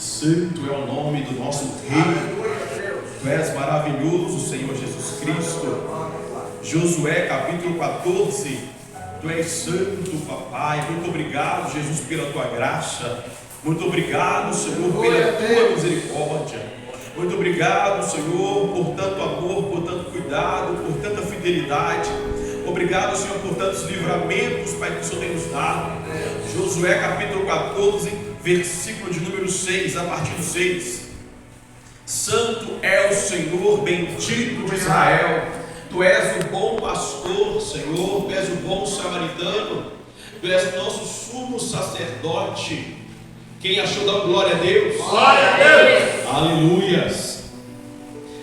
Santo é o nome do nosso Rei. Tu és maravilhoso, Senhor Jesus Cristo. Josué capítulo 14. Tu és santo, papai. Muito obrigado, Jesus, pela tua graça. Muito obrigado, Senhor, pela tua misericórdia. Muito obrigado, Senhor, por tanto amor, por tanto cuidado, por tanta fidelidade. Obrigado, Senhor, por tantos livramentos, Pai, que o Senhor tem nos dado. Josué capítulo 14, versículo de número 6, a partir do 6. Santo é o Senhor, bendito de Israel. Tu és o bom pastor, Senhor. Tu és o bom samaritano. Tu és o nosso sumo sacerdote. Quem achou da glória a Deus? Glória a Deus! Aleluias!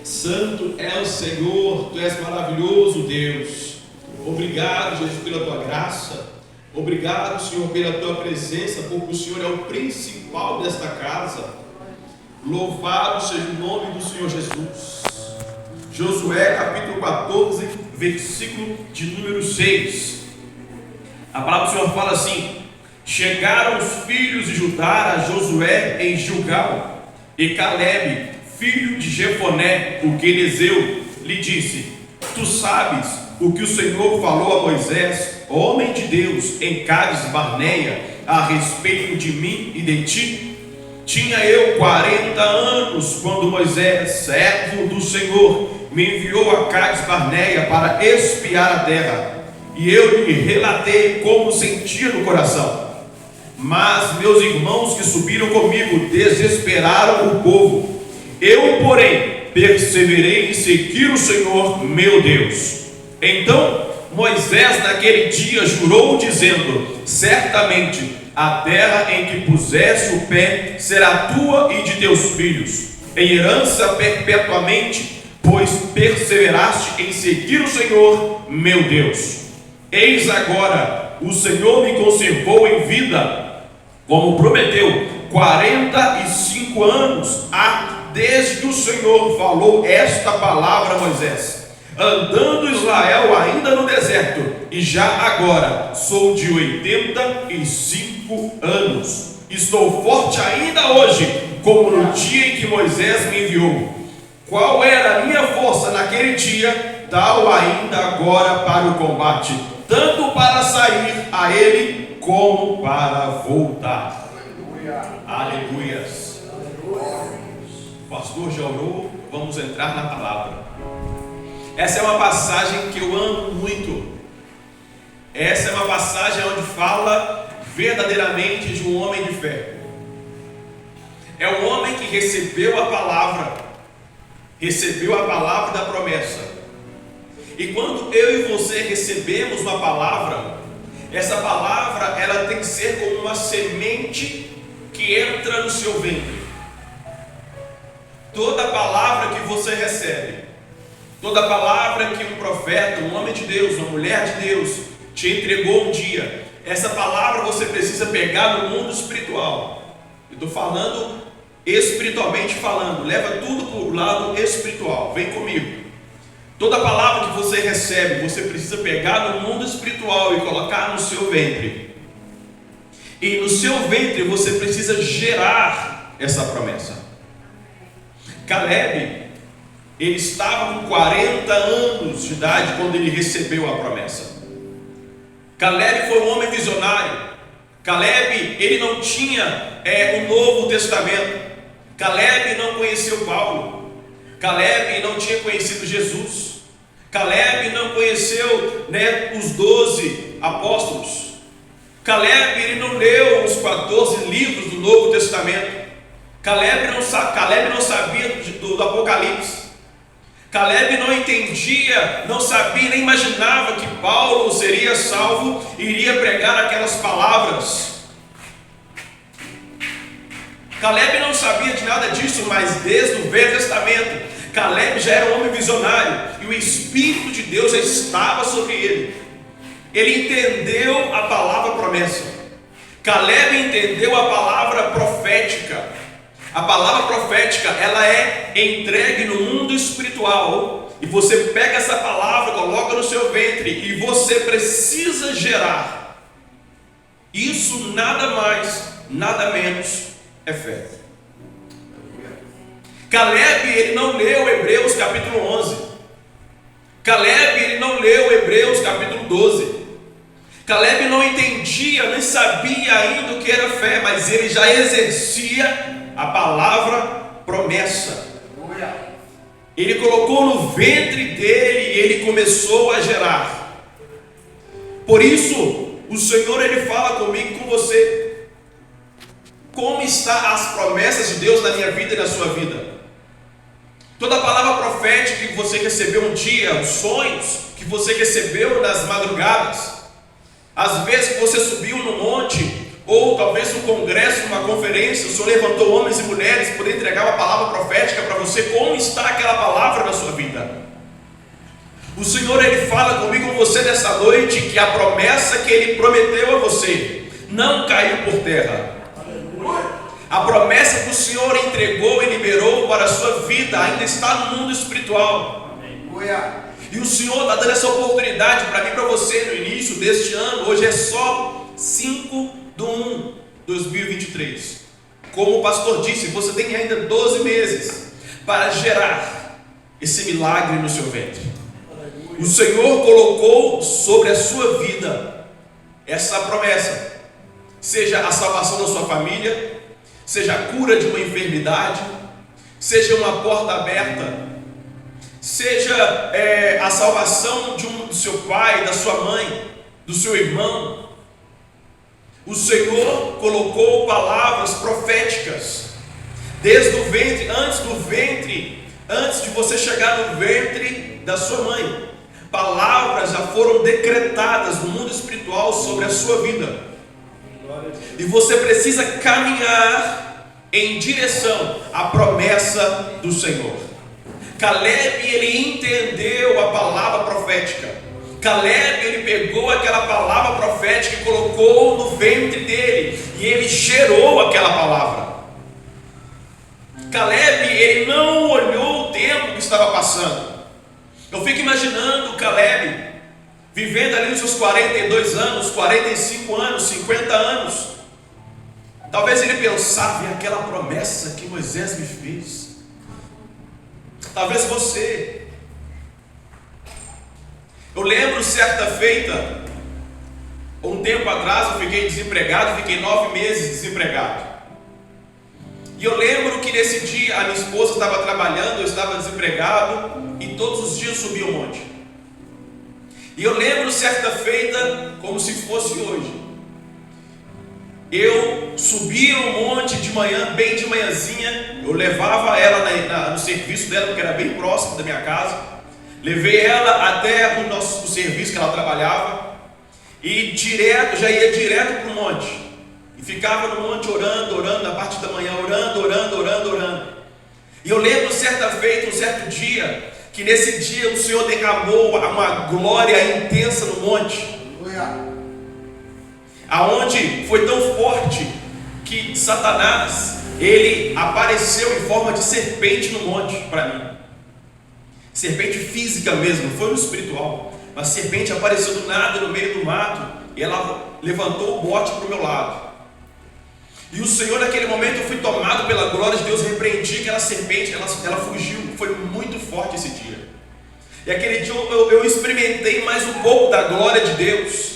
Santo é o Senhor. Tu és maravilhoso, Deus. Obrigado, Jesus, pela tua graça. Obrigado, Senhor, pela tua presença, porque o Senhor é o principal desta casa. Louvado seja o nome do Senhor Jesus. Josué capítulo 14, versículo de número 6. A palavra do Senhor fala assim: chegaram os filhos de Judá a Josué em Gilgal, e Calebe, filho de Jefoné, o quenezeu, lhe disse: tu sabes o que o Senhor falou a Moisés, homem de Deus, em Cádiz Barneia, a respeito de mim e de ti? Tinha eu 40 anos quando Moisés, servo do Senhor, me enviou a Cádiz Barneia para espiar a terra, e eu lhe relatei como sentia no coração. Mas meus irmãos que subiram comigo desesperaram o povo. Eu, porém, perseverei em seguir o Senhor meu Deus. Então Moisés naquele dia jurou, dizendo: certamente a terra em que puseste o pé será tua e de teus filhos, em herança perpetuamente, pois perseveraste em seguir o Senhor meu Deus. Eis agora, o Senhor me conservou em vida, como prometeu. 45 anos há desde que o Senhor falou esta palavra a Moisés, andando Israel ainda no deserto, e já agora sou de 85 anos. Estou forte ainda hoje, como no dia em que Moisés me enviou. Qual era a minha força naquele dia, tal ainda agora para o combate, tanto para sair a ele como para voltar. Aleluias. O pastor já orou, vamos entrar na palavra. Essa é uma passagem que eu amo muito. Essa é uma passagem onde fala verdadeiramente de um homem de fé. É um homem que recebeu a palavra da promessa. E quando eu e você recebemos uma palavra, essa palavra ela tem que ser como uma semente que entra no seu ventre. Toda palavra que você recebe, toda palavra que um profeta, um homem de Deus, uma mulher de Deus te entregou um dia, essa palavra você precisa pegar no mundo espiritual. Eu estou falando espiritualmente falando, leva tudo para o lado espiritual, vem comigo. Toda palavra que você recebe, você precisa pegar no mundo espiritual e colocar no seu ventre. E no seu ventre você precisa gerar essa promessa. Calebe, ele estava com 40 anos de idade quando ele recebeu a promessa. Calebe foi um homem visionário. Calebe, ele não tinha o Novo Testamento. Calebe não conheceu Paulo. Calebe não tinha conhecido Jesus. Calebe não conheceu os 12 apóstolos. Calebe, ele não leu os 14 livros do Novo Testamento. Calebe não sabia do Apocalipse. Calebe não entendia, não sabia, nem imaginava que Paulo seria salvo e iria pregar aquelas palavras. Calebe não sabia de nada disso, mas desde o Velho Testamento, Calebe já era um homem visionário e o Espírito de Deus já estava sobre ele. Ele entendeu a palavra promessa. Calebe entendeu a palavra profética. A palavra profética, ela é entregue no mundo espiritual, e você pega essa palavra, coloca no seu ventre, e você precisa gerar. Isso nada mais, nada menos é fé. Caleb, ele não leu Hebreus capítulo 11. Caleb, ele não leu Hebreus capítulo 12. Caleb não entendia, nem sabia ainda o que era fé, mas ele já exercia a palavra promessa. Ele colocou no ventre dele e ele começou a gerar. Por isso, o Senhor, ele fala comigo e com você. Como estão as promessas de Deus na minha vida e na sua vida? Toda a palavra profética que você recebeu um dia, os sonhos que você recebeu nas madrugadas, às vezes que você subiu no monte, ou talvez no congresso, numa conferência, o Senhor levantou homens e mulheres para entregar uma palavra profética para você. Como está aquela palavra na sua vida? O Senhor, ele fala comigo com você nessa noite que a promessa que ele prometeu a você não caiu por terra. A promessa que o Senhor entregou e liberou para a sua vida ainda está no mundo espiritual. E o Senhor está dando essa oportunidade para mim e para você no início deste ano. Hoje é só 5/1/2023. Como o pastor disse, você tem ainda 12 meses para gerar esse milagre no seu ventre. O Senhor colocou sobre a sua vida essa promessa. Seja a salvação da sua família, seja a cura de uma enfermidade, seja uma porta aberta, seja a salvação do seu pai, da sua mãe, do seu irmão. O Senhor colocou palavras proféticas desde o ventre, antes de você chegar no ventre da sua mãe. Palavras já foram decretadas no mundo espiritual sobre a sua vida. E você precisa caminhar em direção à promessa do Senhor. Caleb, ele entendeu a palavra profética. Caleb, ele pegou aquela palavra profética e colocou no ventre dele, e ele gerou aquela palavra. Caleb, ele não olhou o tempo que estava passando. Eu fico imaginando Caleb vivendo ali nos seus 42 anos, 45 anos, 50 anos. Talvez ele pensava em aquela promessa que Moisés me fez. Talvez você. Eu lembro certa feita, um tempo atrás eu fiquei desempregado, fiquei 9 meses desempregado. E eu lembro que nesse dia a minha esposa estava trabalhando, eu estava desempregado, e todos os dias subia um monte. E eu lembro certa feita, como se fosse hoje, eu subia um monte de manhã, bem de manhãzinha, eu levava ela no serviço dela, porque era bem próximo da minha casa, levei ela até o serviço que ela trabalhava, e já ia direto para o monte, e ficava no monte orando, na parte da manhã, orando. E eu lembro certa feita, um certo dia, que nesse dia o Senhor derramou uma glória intensa no monte, aonde foi tão forte que Satanás, ele apareceu em forma de serpente no monte para mim. Serpente física mesmo, não foi no espiritual, mas serpente apareceu do nada no meio do mato, e ela levantou o bote para o meu lado. E o Senhor, naquele momento, eu fui tomado pela glória de Deus, repreendi aquela serpente, ela fugiu. Foi muito forte esse dia. E aquele dia eu experimentei mais um pouco da glória de Deus.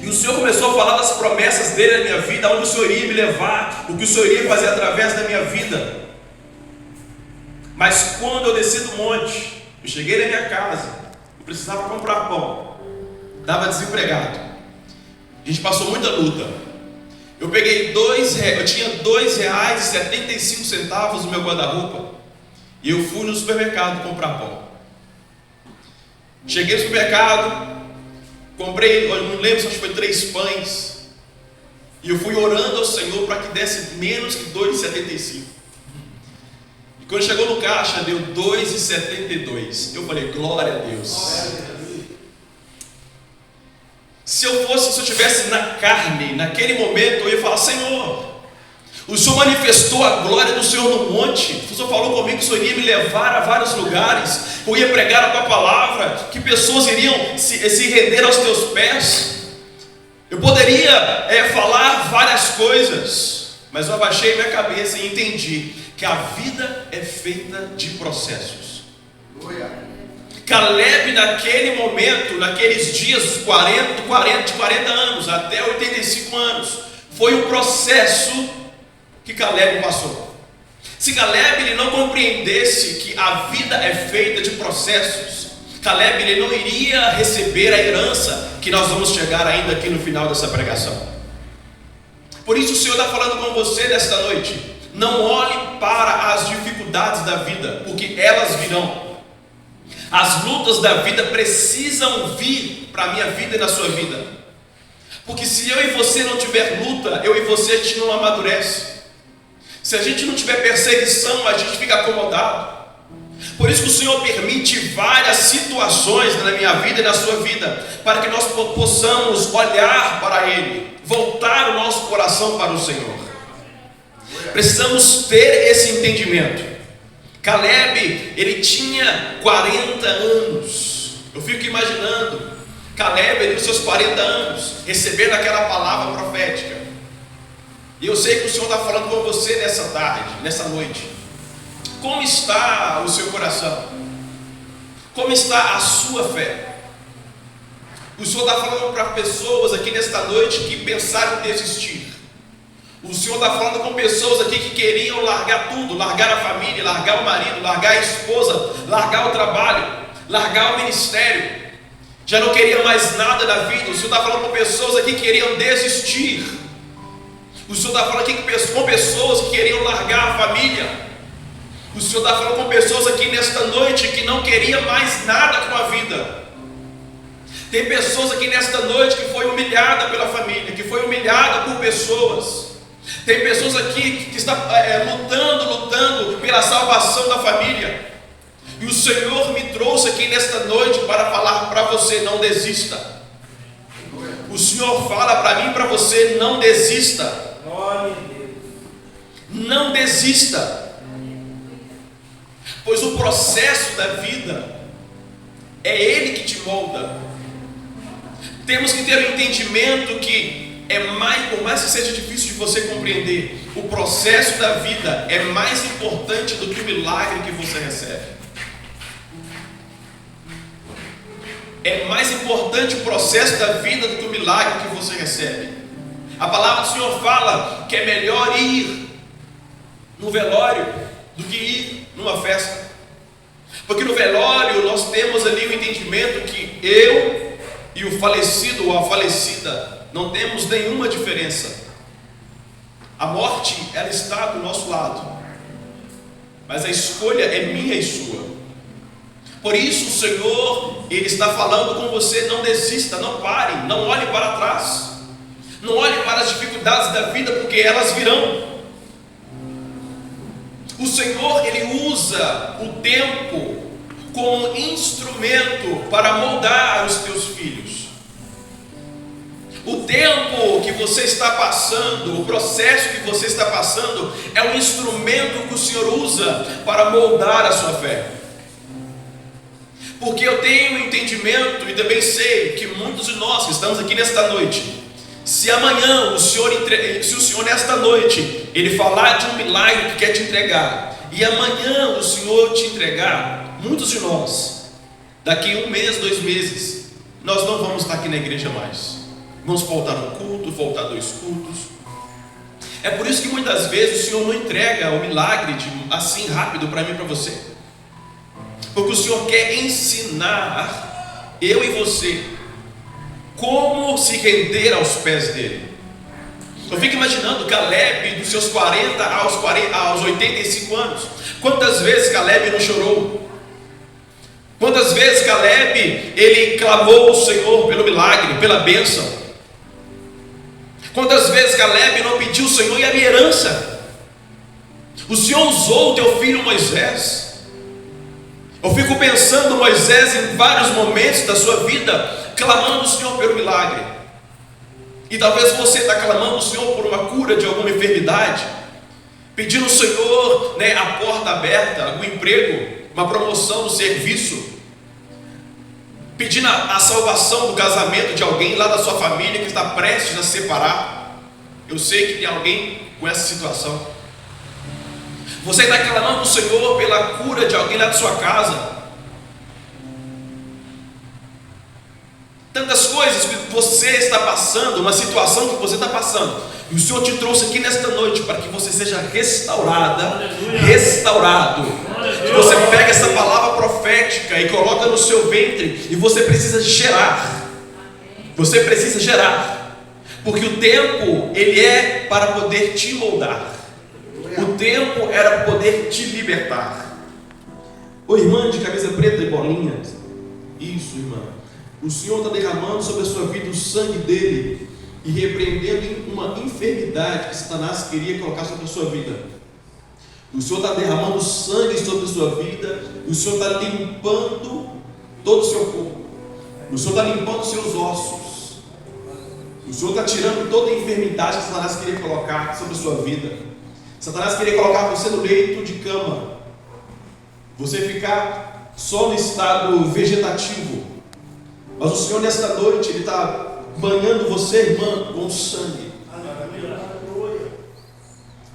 E o Senhor começou a falar das promessas dele na minha vida, onde o Senhor iria me levar, o que o Senhor iria fazer através da minha vida. Mas quando eu desci do monte, eu cheguei na minha casa, eu precisava comprar pão, estava desempregado, a gente passou muita luta. Eu peguei eu tinha R$2,75 no meu guarda-roupa, e eu fui no supermercado comprar pão. Cheguei no supermercado, comprei, eu não lembro se acho que foi 3 pães, e eu fui orando ao Senhor para que desse menos que R$2,75. E quando chegou no caixa, deu R$2,72. Eu falei, glória a Deus. Se eu estivesse na carne, naquele momento, eu ia falar, Senhor, o Senhor manifestou a glória do Senhor no monte, o Senhor falou comigo que o Senhor iria me levar a vários lugares, eu ia pregar a tua palavra, que pessoas iriam se render aos teus pés. Eu poderia falar várias coisas, Mas eu abaixei minha cabeça e entendi que a vida é feita de processos. Caleb, naquele momento, naqueles dias, de 40 anos até 85 anos, foi um processo que Caleb passou. Se Caleb ele não compreendesse que a vida é feita de processos, Caleb ele não iria receber a herança que nós vamos chegar ainda aqui no final dessa pregação. Por isso o Senhor está falando com você nesta noite. Não olhe para as dificuldades da vida, porque elas virão. As lutas da vida precisam vir para a minha vida e na sua vida. Porque se eu e você não tiver luta, eu e você a gente não amadurece. Se a gente não tiver perseguição, a gente fica acomodado. Por isso que o Senhor permite várias situações na minha vida e na sua vida, para que nós possamos olhar para Ele, voltar o nosso coração para o Senhor. Precisamos ter esse entendimento. Caleb, ele tinha 40 anos. Eu fico imaginando Caleb, ele, nos seus 40 anos, recebendo aquela palavra profética. E eu sei que o Senhor está falando com você nessa tarde, nessa noite. Como está o seu coração? Como está a sua fé? O Senhor está falando para pessoas aqui nesta noite que pensaram em desistir. O Senhor está falando com pessoas aqui que queriam largar tudo, largar a família, largar o marido, largar a esposa, largar o trabalho, largar o ministério. Já não queria mais nada da vida. O Senhor está falando com pessoas aqui que queriam desistir. O Senhor está falando aqui com pessoas que queriam largar a família. O Senhor está falando com pessoas aqui nesta noite que não queriam mais nada com a vida. Tem pessoas aqui nesta noite que foi humilhada pela família, que foi humilhada por pessoas. Tem pessoas aqui que estão lutando pela salvação da família. E o Senhor me trouxe aqui nesta noite para falar para você: não desista. O Senhor fala para mim e para você: não desista. Não desista. Pois o processo da vida é Ele que te molda. Temos que ter o entendimento que por mais que seja difícil de você compreender, o processo da vida é mais importante do que o milagre que você recebe. É mais importante o processo da vida do que o milagre que você recebe. A palavra do Senhor fala que é melhor ir no velório do que ir numa festa. Porque no velório nós temos ali o entendimento que eu e o falecido ou a falecida não temos nenhuma diferença. A morte, ela está do nosso lado, mas a escolha é minha e sua. Por isso o Senhor, Ele está falando com você: não desista, não pare, não olhe para trás, não olhe para as dificuldades da vida, porque elas virão. O Senhor, Ele usa o tempo como instrumento para moldar os teus filhos. O tempo que você está passando, o processo que você está passando, é um instrumento que o Senhor usa para moldar a sua fé. Porque eu tenho entendimento e também sei que muitos de nós que estamos aqui nesta noite, se amanhã o Senhor nesta noite Ele falar de um milagre que quer te entregar, e amanhã o Senhor te entregar, muitos de nós, daqui 1 mês, 2 meses, nós não vamos estar aqui na igreja mais. Vamos voltar um culto, voltar 2 cultos. É por isso que muitas vezes o Senhor não entrega o milagre assim rápido para mim e para você. Porque o Senhor quer ensinar eu e você como se render aos pés dele. Eu fico imaginando Caleb dos seus 40 aos 85 anos. Quantas vezes Caleb não chorou? Quantas vezes Caleb ele clamou ao Senhor pelo milagre, pela bênção? Quantas vezes Caleb não pediu ao Senhor e a minha herança? O Senhor usou o teu filho Moisés. Eu fico pensando Moisés em vários momentos da sua vida, clamando ao Senhor pelo milagre. E talvez você está clamando ao Senhor por uma cura de alguma enfermidade, pedindo ao Senhor, a porta aberta, um emprego, uma promoção no serviço, pedindo a salvação do casamento de alguém lá da sua família que está prestes a separar. Eu sei que tem alguém com essa situação. Você está clamando ao Senhor pela cura de alguém lá de sua casa. Tantas coisas que você está passando, uma situação que você está passando, e o Senhor te trouxe aqui nesta noite para que você seja restaurada, restaurado. Que você pega essa palavra profética e coloca no seu ventre, e você precisa gerar. Você precisa gerar, porque o tempo ele é para poder te moldar. O tempo era para poder te libertar. Ô irmã de camisa preta e bolinha, isso, irmã. O Senhor está derramando sobre a sua vida o sangue dele e repreendendo uma enfermidade que Satanás queria colocar sobre a sua vida. O Senhor está derramando sangue sobre a sua vida. O Senhor está limpando todo o seu corpo. O Senhor está limpando os seus ossos. O Senhor está tirando toda a enfermidade que Satanás queria colocar sobre a sua vida. Satanás queria colocar você no leito de cama, você ficar só no estado vegetativo. Mas o Senhor nesta noite, Ele está banhando você, irmã, com sangue.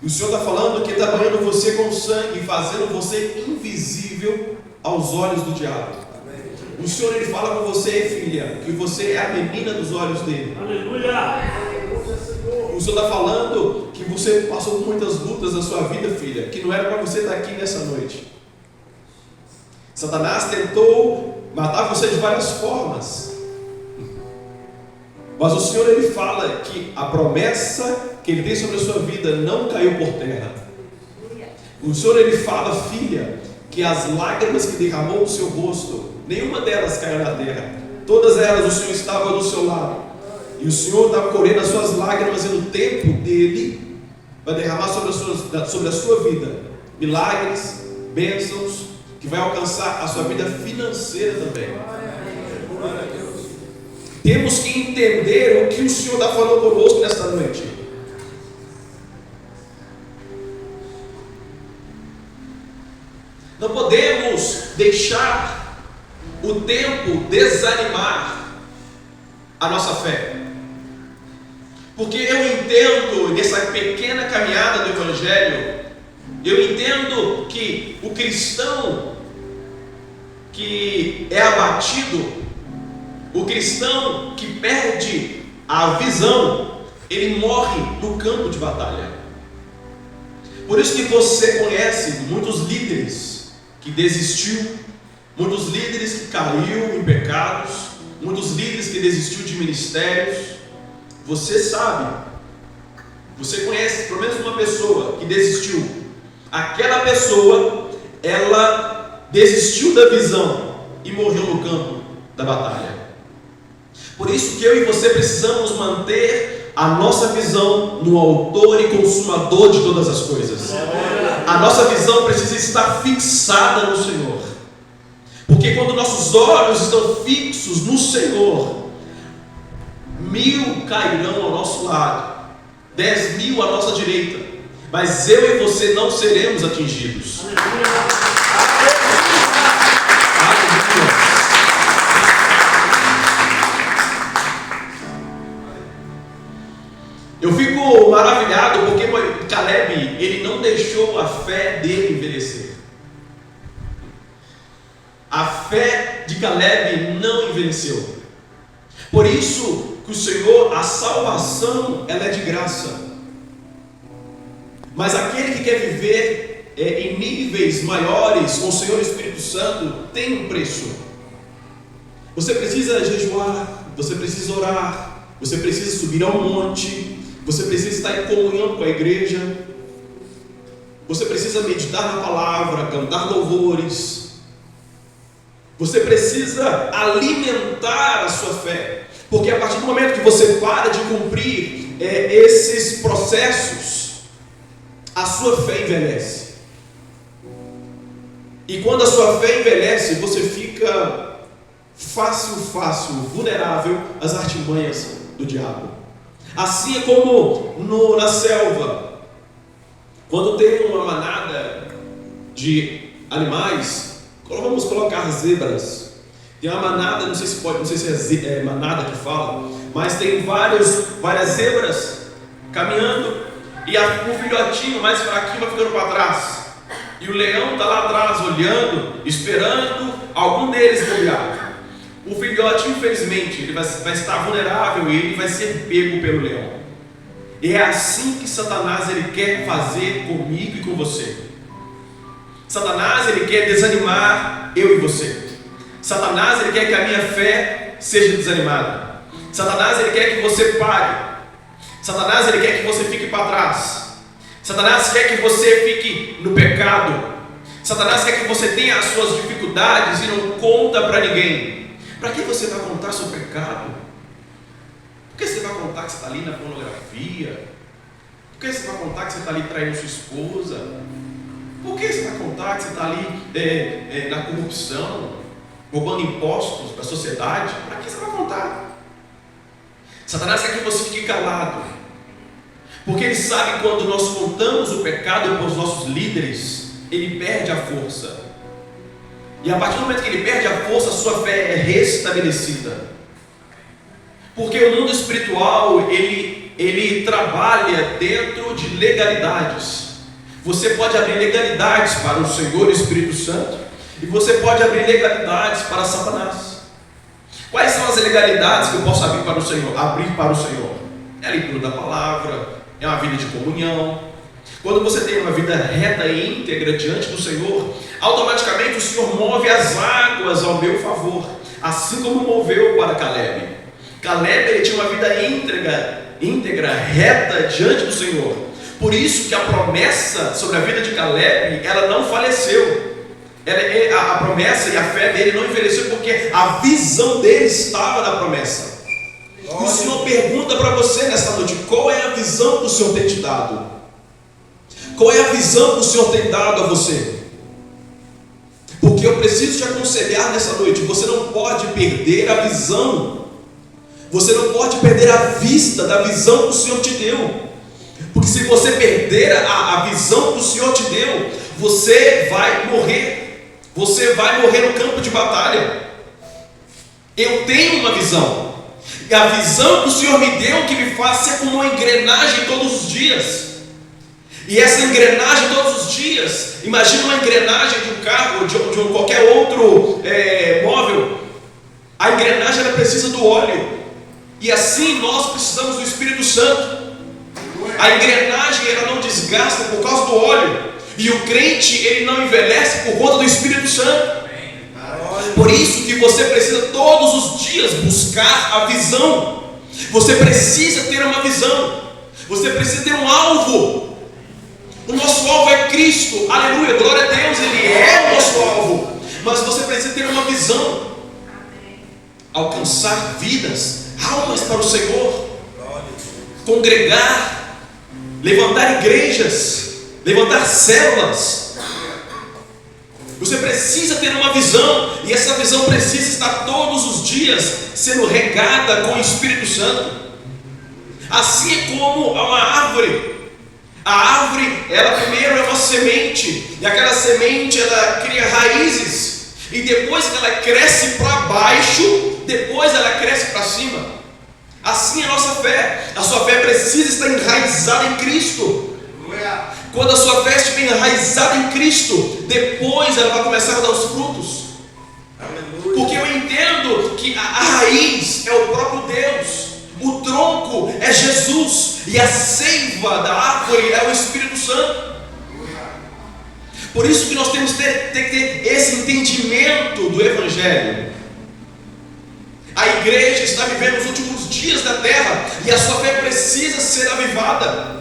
E o Senhor está falando que Ele está banhando você com sangue, fazendo você invisível aos olhos do diabo. O Senhor, Ele fala com você, filha, que você é a menina dos olhos dele. Aleluia! O Senhor está falando que você passou por muitas lutas na sua vida, filha, que não era para você estar aqui nessa noite. Satanás tentou matar você de várias formas, mas o Senhor, Ele fala que a promessa que Ele tem sobre a sua vida não caiu por terra. O Senhor, Ele fala, filha, que as lágrimas que derramou do seu rosto, nenhuma delas caiu na terra. Todas elas o Senhor estava do seu lado. E o Senhor estava colhendo as suas lágrimas, e no tempo dele vai derramar sobre a sua vida milagres, bênçãos, que vai alcançar a sua vida financeira também. Temos que entender o que o Senhor está falando conosco nesta noite. Não podemos deixar o tempo desanimar a nossa fé. Porque eu entendo, nessa pequena caminhada do Evangelho, eu entendo que o cristão que é abatido, o cristão que perde a visão, ele morre no campo de batalha. Por isso que você conhece muitos líderes que desistiu, muitos líderes que caiu em pecados, muitos líderes que desistiu de ministérios. Você sabe, você conhece pelo menos uma pessoa que desistiu. Aquela pessoa, ela desistiu da visão e morreu no campo da batalha. Por isso que eu e você precisamos manter a nossa visão no autor e consumador de todas as coisas. A nossa visão precisa estar fixada no Senhor. Porque quando nossos olhos estão fixos no Senhor, 1000 cairão ao nosso lado, 10.000 à nossa direita, mas eu e você não seremos atingidos. Eu fico maravilhado porque Caleb, ele não deixou a fé dele envelhecer. A fé de Caleb não envelheceu. Por isso que o Senhor, a salvação, ela é de graça. Mas aquele que quer viver em níveis maiores com o Senhor Espírito Santo tem um preço. Você precisa jejuar, você precisa orar, você precisa subir ao monte, você precisa estar em comunhão com a igreja, você precisa meditar na palavra, cantar louvores, você precisa alimentar a sua fé, porque a partir do momento que você para de cumprir esses processos, a sua fé envelhece. E quando a sua fé envelhece, você fica fácil, vulnerável às artimanhas do diabo. Assim é como na selva, quando tem uma manada de animais, vamos colocar zebras. Tem uma manada, não sei se é manada que fala, mas tem várias zebras caminhando, e o filhotinho mais fraquinho vai ficando para trás. E o leão está lá atrás olhando, esperando algum deles bobear. O filhote, infelizmente, ele vai estar vulnerável e ele vai ser pego pelo leão. E é assim que Satanás ele quer fazer comigo e com você. Satanás ele quer desanimar eu e você. Satanás ele quer que a minha fé seja desanimada. Satanás ele quer que você pare. Satanás ele quer que você fique para trás. Satanás quer que você fique no pecado. Satanás quer que você tenha as suas dificuldades e não conta para ninguém. Para que você vai contar seu pecado? Por que você vai contar que você está ali na pornografia? Por que você vai contar que você está ali traindo sua esposa? Por que você vai contar que você está ali na corrupção, roubando impostos da sociedade? Para que você vai contar? Satanás quer que você fique calado, porque ele sabe que quando nós contamos o pecado para os nossos líderes, ele perde a força. E a partir do momento que ele perde a força, a sua fé é restabelecida. Porque o mundo espiritual, ele trabalha dentro de legalidades. Você pode abrir legalidades para o Senhor e o Espírito Santo, e você pode abrir legalidades para Satanás. Quais são as legalidades que eu posso abrir para o Senhor? Abrir para o Senhor é a leitura da palavra, é uma vida de comunhão. Quando você tem uma vida reta e íntegra diante do Senhor, automaticamente o Senhor move as águas ao meu favor, assim como moveu para Caleb. Caleb ele tinha uma vida íntegra, reta diante do Senhor. Por isso que a promessa sobre a vida de Caleb, ela não faleceu. A promessa e a fé dele não envelheceu, porque a visão dele estava na promessa. E o Senhor pergunta para você nessa noite: qual é a visão que o Senhor tem te dado? Qual é a visão que o Senhor tem dado a você? Porque eu preciso te aconselhar nessa noite: você não pode perder a visão, você não pode perder a vista da visão que o Senhor te deu. Porque se você perder a visão que o Senhor te deu, você vai morrer. Você vai morrer no campo de batalha. Eu tenho uma visão, e a visão que o Senhor me deu que me faz ser como uma engrenagem todos os dias. E essa engrenagem todos os dias, imagina uma engrenagem de um carro, de qualquer outro móvel. A engrenagem ela precisa do óleo, e assim nós precisamos do Espírito Santo. A engrenagem ela não desgasta por causa do óleo, e o crente ele não envelhece por conta do Espírito Santo. Por isso que você precisa todos os dias buscar a visão. Você precisa ter uma visão. Você precisa ter um alvo. O nosso alvo é Cristo. Aleluia, glória a Deus, Ele é o nosso alvo. Mas você precisa ter uma visão. Alcançar vidas, almas para o Senhor. Congregar, levantar igrejas, levantar células. Você precisa ter uma visão, e essa visão precisa estar todos os dias sendo regada com o Espírito Santo. Assim é como uma árvore. A árvore, ela primeiro é uma semente, e aquela semente ela cria raízes, e depois que ela cresce para baixo, depois ela cresce para cima. Assim é a nossa fé. A sua fé precisa estar enraizada em Cristo. Quando a sua fé estiver enraizada em Cristo, depois ela vai começar a dar os frutos. Porque eu entendo que a raiz é o próprio Deus, o tronco é Jesus, e a seiva da árvore é o Espírito Santo. Por isso que nós temos que ter esse entendimento do Evangelho. A igreja está vivendo os últimos dias da terra, e a sua fé precisa ser avivada.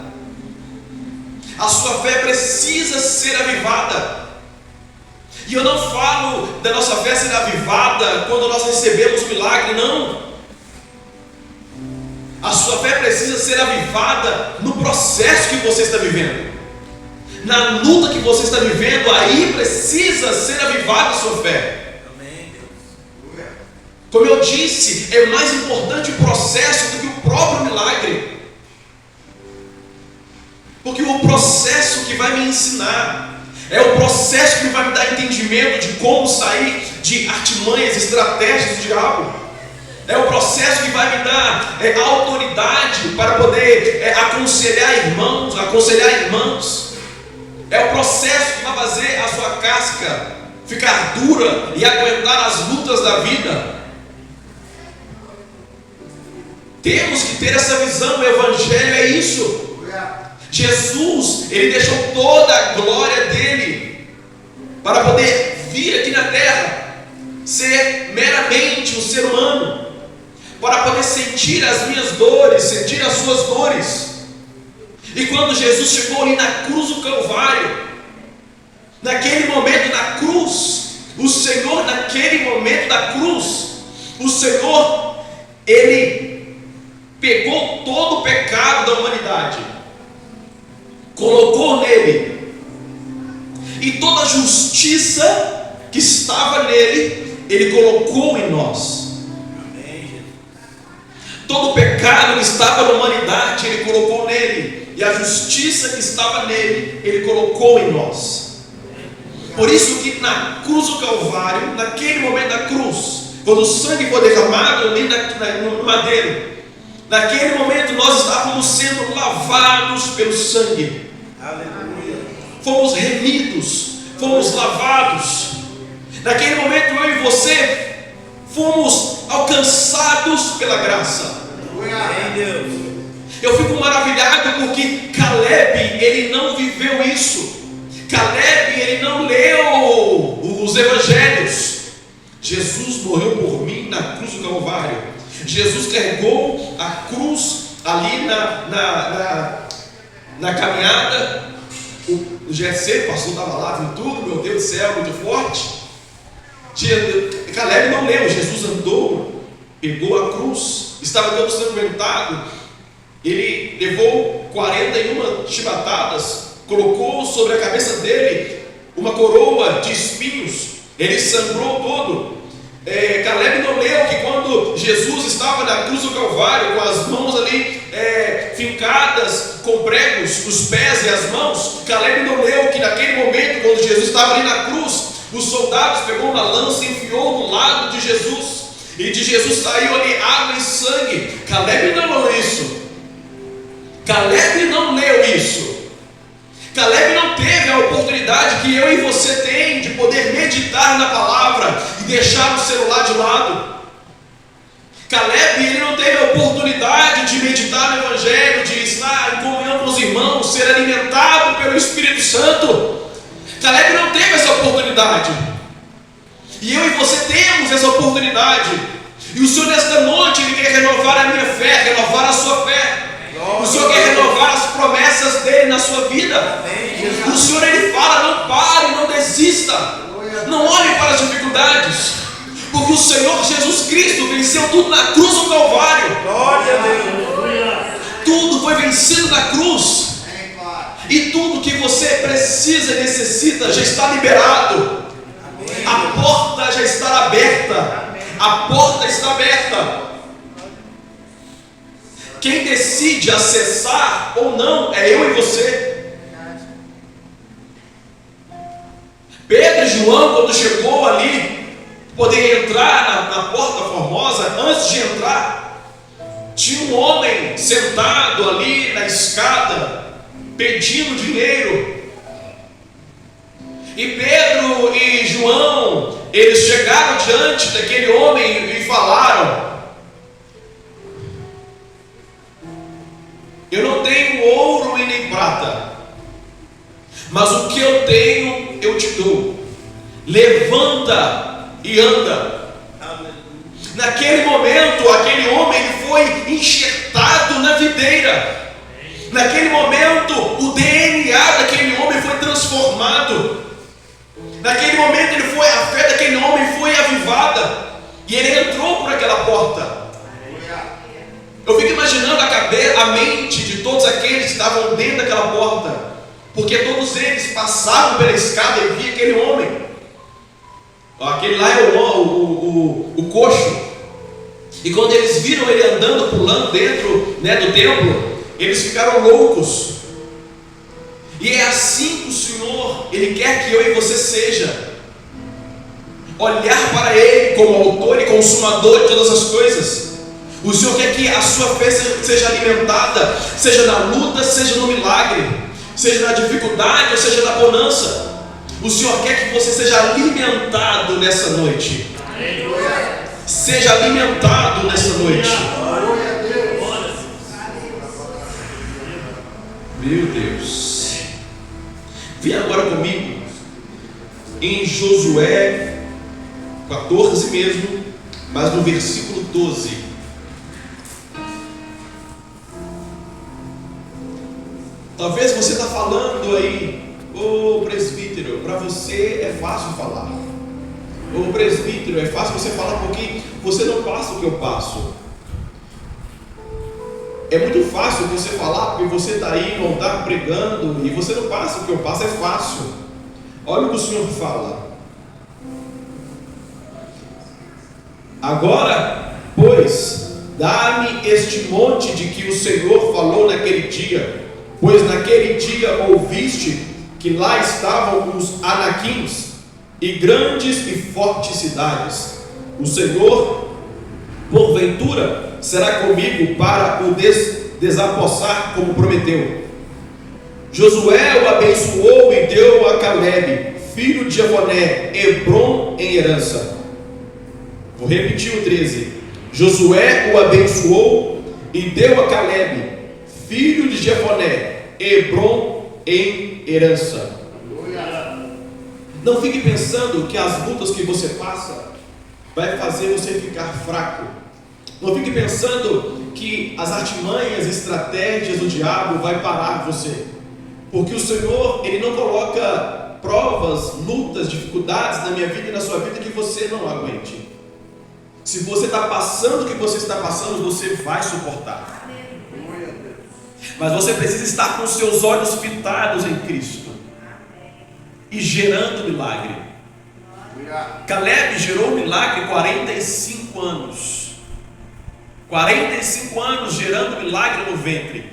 A sua fé precisa ser avivada. E eu não falo da nossa fé ser avivada quando nós recebemos o milagre, não. A sua fé precisa ser avivada no processo que você está vivendo. Na luta que você está vivendo, aí precisa ser avivada a sua fé. Como eu disse, é mais importante o processo do que o próprio milagre. Porque o processo que vai me ensinar, é o processo que vai me dar entendimento de como sair de artimanhas, estratégias do diabo. É o processo que vai me dar autoridade para poder aconselhar irmãos, É o processo que vai fazer a sua casca ficar dura e aguentar as lutas da vida. Temos que ter essa visão. O Evangelho é isso. Jesus, Ele deixou toda a glória dele para poder vir aqui na terra, ser meramente um ser humano, para poder sentir as minhas dores, sentir as suas dores. E quando Jesus chegou ali na cruz do Calvário, naquele momento da cruz, o Senhor, naquele momento da cruz, o Senhor, Ele pegou todo o pecado da humanidade, colocou nele, e toda a justiça que estava nele, Ele colocou em nós. Todo o pecado que estava na humanidade, Ele colocou nele, e a justiça que estava nele, Ele colocou em nós. Por isso que na cruz do Calvário, naquele momento da cruz, quando o sangue foi derramado ali no madeiro, naquele momento nós estávamos sendo lavados pelo sangue. Aleluia. Fomos remidos, fomos lavados. Naquele momento eu e você fomos alcançados pela graça. Eu fico maravilhado porque Caleb, ele não viveu isso. Caleb, ele não leu os evangelhos. Jesus morreu por mim na cruz do Calvário. Jesus carregou a cruz ali na caminhada. O GC, o pastor estava lá, viu tudo, meu Deus do céu, muito forte. Caleb não leu, Jesus andou, pegou a cruz, estava todo sanguentado. Ele levou 41 chibatadas, colocou sobre a cabeça dele uma coroa de espinhos, ele sangrou todo. Caleb não leu que quando Jesus estava na cruz do Calvário, com as mãos ali fincadas com pregos, os pés e as mãos, Caleb não leu que naquele momento, quando Jesus estava ali na cruz, os soldados pegou uma lança e enfiou no lado de Jesus, e de Jesus saiu ali água e sangue. Caleb não leu isso. Caleb não leu isso. Caleb não teve a oportunidade que eu e você tem de poder meditar na palavra e deixar o celular de lado. Caleb, ele não teve a oportunidade de meditar no Evangelho, de estar em comunhão com os irmãos, ser alimentado pelo Espírito Santo. Caleb não teve essa oportunidade. E eu e você temos essa oportunidade. E o Senhor nesta noite, Ele quer renovar a minha fé, renovar a sua fé. O Senhor quer renovar as promessas dele na sua vida. O Senhor, Ele fala: não pare, não desista, não olhe para as dificuldades, porque o Senhor Jesus Cristo venceu tudo na cruz do Calvário. Glória a Deus. Tudo foi vencido na cruz. E tudo que você precisa e necessita já está liberado. A porta já está aberta. A porta está aberta. Quem decide acessar ou não é eu e você. Pedro e João, quando chegou ali, poder entrar na porta formosa, antes de entrar, tinha um homem sentado ali na escada, pedindo dinheiro. E Pedro e João, eles chegaram diante daquele homem e falaram: eu não tenho ouro e nem prata, mas o que eu tenho eu te dou. Levanta e anda. Naquele momento, aquele homem foi enxertado na videira. Naquele momento, o DNA daquele homem foi transformado. Naquele momento, a fé daquele homem foi avivada. E ele entrou por aquela porta. Eu fico imaginando a mente de todos aqueles que estavam dentro daquela porta, porque todos eles passavam pela escada e viam aquele homem. Aquele lá é o coxo. E quando eles viram ele andando, pulando dentro, do templo, eles ficaram loucos. E é assim que o Senhor, Ele quer que eu e você seja. olhar para Ele como autor e consumador de todas as coisas. O Senhor quer que a sua fé seja alimentada, seja na luta, seja no milagre, seja na dificuldade ou seja na bonança. O Senhor quer que você seja alimentado nessa noite. Seja alimentado nessa noite. Meu Deus. Vem agora comigo em Josué 14 mesmo, mas no versículo 12. Talvez você está falando aí, ô presbítero, para você é fácil falar. Ô presbítero, é fácil você falar porque você não passa o que eu passo. É muito fácil você falar porque você está aí no altar pregando e você não passa o que eu passo, é fácil. Olha o que o Senhor fala. Agora, pois, dá-me este monte de que o Senhor falou naquele dia. Pois naquele dia ouviste que lá estavam os anaquins e grandes e fortes cidades. O Senhor, porventura, será comigo para o desapossar como prometeu. Josué o abençoou e deu a Calebe, filho de Jefoné, Hebrom em herança. Vou repetir o 13. Josué o abençoou e deu a Calebe, filho de Jefoné, Hebrom em herança. Não fique pensando que as lutas que você passa vai fazer você ficar fraco. Não fique pensando que as artimanhas, estratégias do diabo vai parar você. Porque o Senhor, Ele não coloca provas, lutas, dificuldades na minha vida e na sua vida que você não aguente. Se você está passando o que você está passando, você vai suportar. Mas você precisa estar com os seus olhos fitados em Cristo e gerando milagre. Calebe gerou milagre 45 anos. 45 anos gerando milagre no ventre.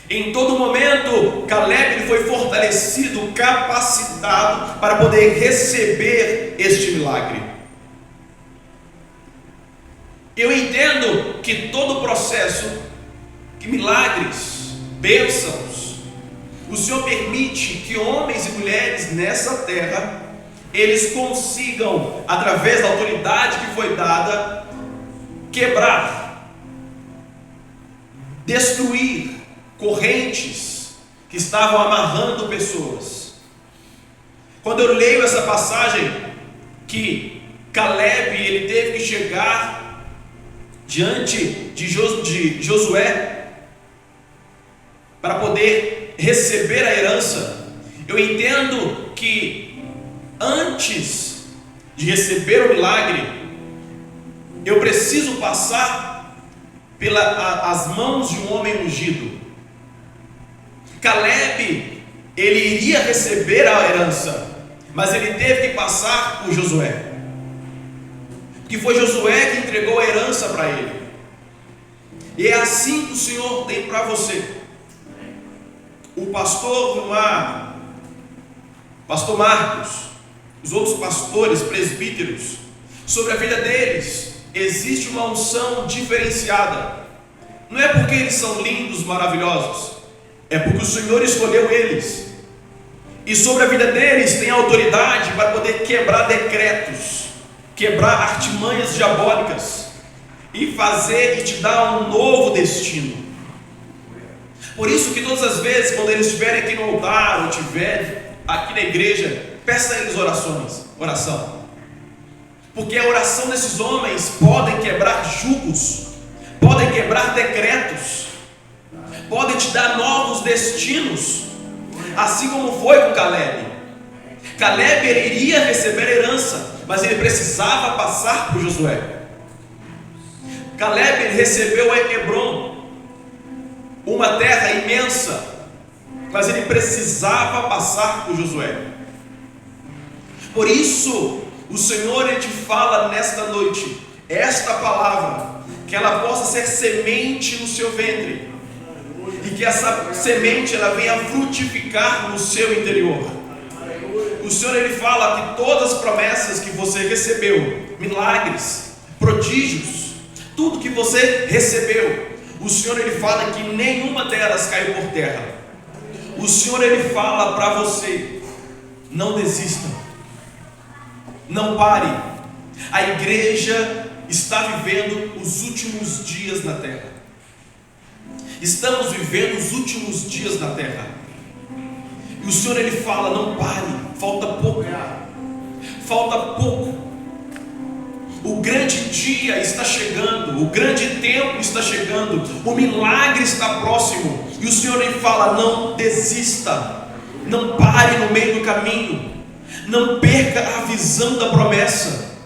Em todo momento, Calebe foi fortalecido, capacitado para poder receber este milagre. Eu entendo que todo o processo, que milagres, bênçãos, o Senhor permite que homens e mulheres nessa terra, eles consigam, através da autoridade que foi dada, quebrar, destruir correntes que estavam amarrando pessoas. Quando eu leio essa passagem, que Calebe, ele teve que chegar diante de Josué para poder receber a herança, eu entendo que antes de receber o milagre, eu preciso passar pelas mãos de um homem ungido. Calebe, ele iria receber a herança, mas ele teve que passar por Josué, porque foi Josué que entregou a herança para ele. E é assim que o Senhor tem para você. O pastor Marcos, os outros pastores, presbíteros, sobre a vida deles existe uma unção diferenciada. Não é porque eles são lindos, maravilhosos, é porque o Senhor escolheu eles. E sobre a vida deles tem autoridade para poder quebrar decretos, quebrar artimanhas diabólicas e fazer e te dar um novo destino. Por isso que todas as vezes, quando eles estiverem aqui no altar, ou estiverem aqui na igreja, peça a eles oração. Porque a oração desses homens podem quebrar julgos, podem quebrar decretos, podem te dar novos destinos, assim como foi com Calebe. Calebe, ele iria receber a herança, mas ele precisava passar por Josué. Calebe, ele recebeu Hebrom, uma terra imensa, mas ele precisava passar por Josué. Por isso, o Senhor, Ele te fala nesta noite, esta palavra, que ela possa ser semente no seu ventre, e que essa semente ela venha frutificar no seu interior. O Senhor, Ele fala que todas as promessas que você recebeu, milagres, prodígios, tudo que você recebeu, o Senhor, Ele fala que nenhuma delas caiu por terra. O Senhor, Ele fala para você: não desista, não pare. A igreja está vivendo os últimos dias na terra. Estamos vivendo os últimos dias na terra. E o Senhor, Ele fala: não pare, falta pouco. Falta pouco. O grande dia está chegando, o grande tempo está chegando, o milagre está próximo. E o Senhor, Ele fala: não desista, não pare no meio do caminho, não perca a visão da promessa,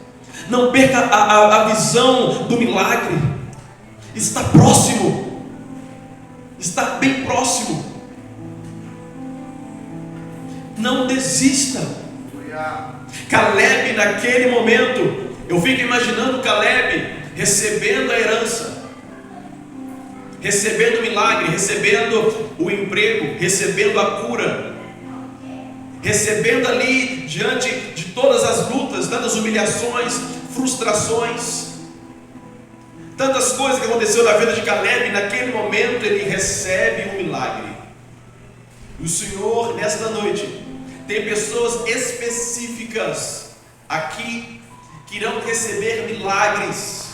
não perca a visão do milagre. Está próximo, está bem próximo. Não desista. Caleb, naquele momento, eu fico imaginando Caleb recebendo a herança, recebendo o milagre, recebendo o emprego, recebendo a cura, recebendo ali diante de todas as lutas, tantas humilhações, frustrações, tantas coisas que aconteceu na vida de Caleb. Naquele momento ele recebe um milagre. E o Senhor, nesta noite, tem pessoas específicas aqui que irão receber milagres,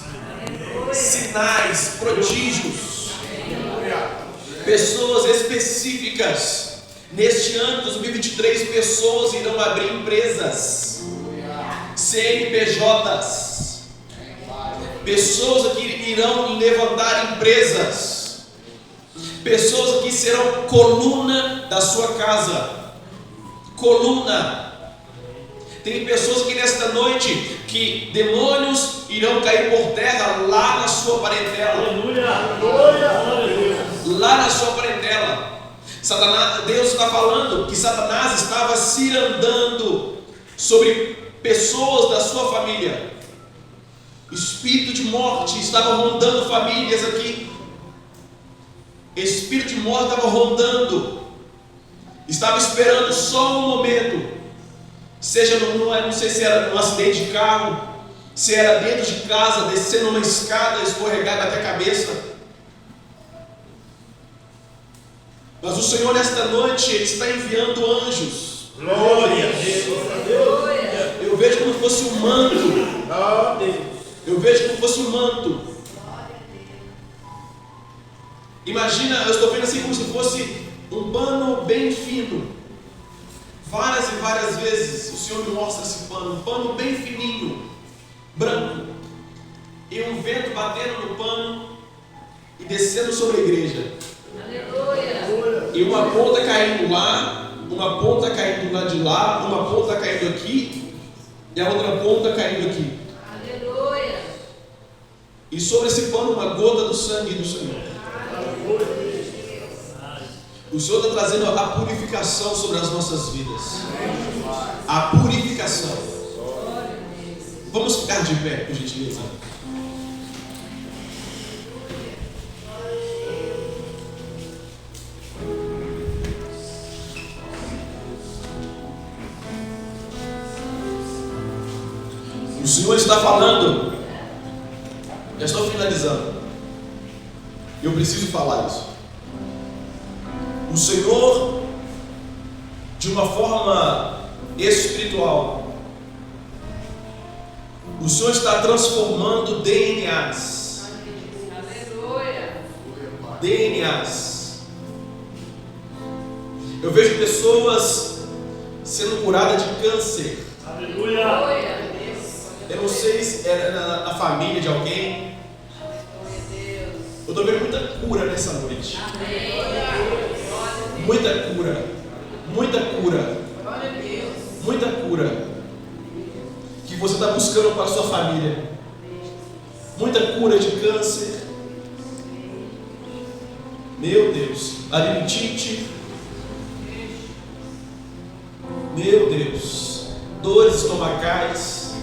sinais, prodígios. Pessoas específicas. Neste ano de 2023, pessoas irão abrir empresas, CNPJs. Pessoas aqui irão levantar empresas. Pessoas aqui serão coluna da sua casa. Coluna. Tem pessoas aqui nesta noite que demônios irão cair por terra lá na sua parentela. Lá na sua parentela. Satanás, Deus está falando que Satanás estava cirandando sobre pessoas da sua família. Espírito de morte estava rondando famílias aqui. Espírito de morte estava rondando. Estava esperando só um momento. Seja não sei se era num acidente de carro, se era dentro de casa, descendo uma escada, escorregar até a cabeça. Mas o Senhor, nesta noite, Ele está enviando anjos. Glória a Deus. Eu vejo como se fosse um manto. Eu vejo como se fosse um manto. Imagina, eu estou vendo assim como se fosse um pano bem fino. Várias e várias vezes o Senhor me mostra esse pano, um pano bem fininho, branco, e um vento batendo no pano e descendo sobre a igreja. Aleluia. E uma ponta caindo lá, uma ponta caindo lá de lá, uma ponta caindo aqui e a outra ponta caindo aqui. Aleluia. E sobre esse pano uma gota do sangue do Senhor. Aleluia. O Senhor está trazendo a purificação sobre as nossas vidas. A purificação. Vamos ficar de pé, por gentileza. O Senhor está falando. Já estou finalizando. Eu preciso falar isso. O Senhor, de uma forma espiritual, o Senhor está transformando DNAs. Aleluia. DNAs. Eu vejo pessoas sendo curadas de câncer. Aleluia. Eu não sei se é na família de alguém. Eu estou vendo muita cura nessa noite. Muita cura. Muita cura. Muita cura. Que você está buscando para a sua família. Muita cura de câncer. Meu Deus. Labirintite. Meu Deus. Dores estomacais.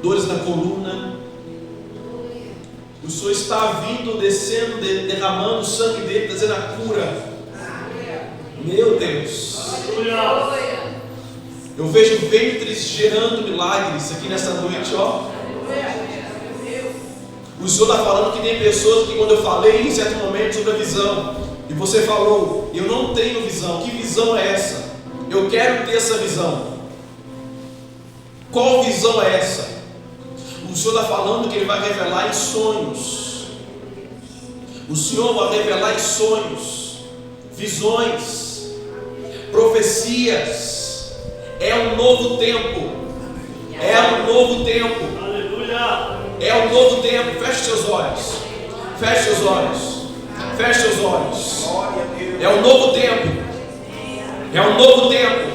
Dores na coluna. O Senhor está vindo, descendo, derramando o sangue dele, trazendo a cura. Meu Deus. Deus. Eu vejo ventres gerando milagres aqui nessa noite, ó. O Senhor está falando que tem pessoas que, quando eu falei em certo momento sobre a visão, e você falou, eu não tenho visão. Que visão é essa? Eu quero ter essa visão. Qual visão é essa? O Senhor está falando que Ele vai revelar em sonhos. O Senhor vai revelar em sonhos, visões, profecias. É um novo tempo. É um novo tempo. Aleluia. É um novo tempo. Feche seus olhos. Feche seus olhos. Feche seus olhos. É um novo tempo. É um novo tempo.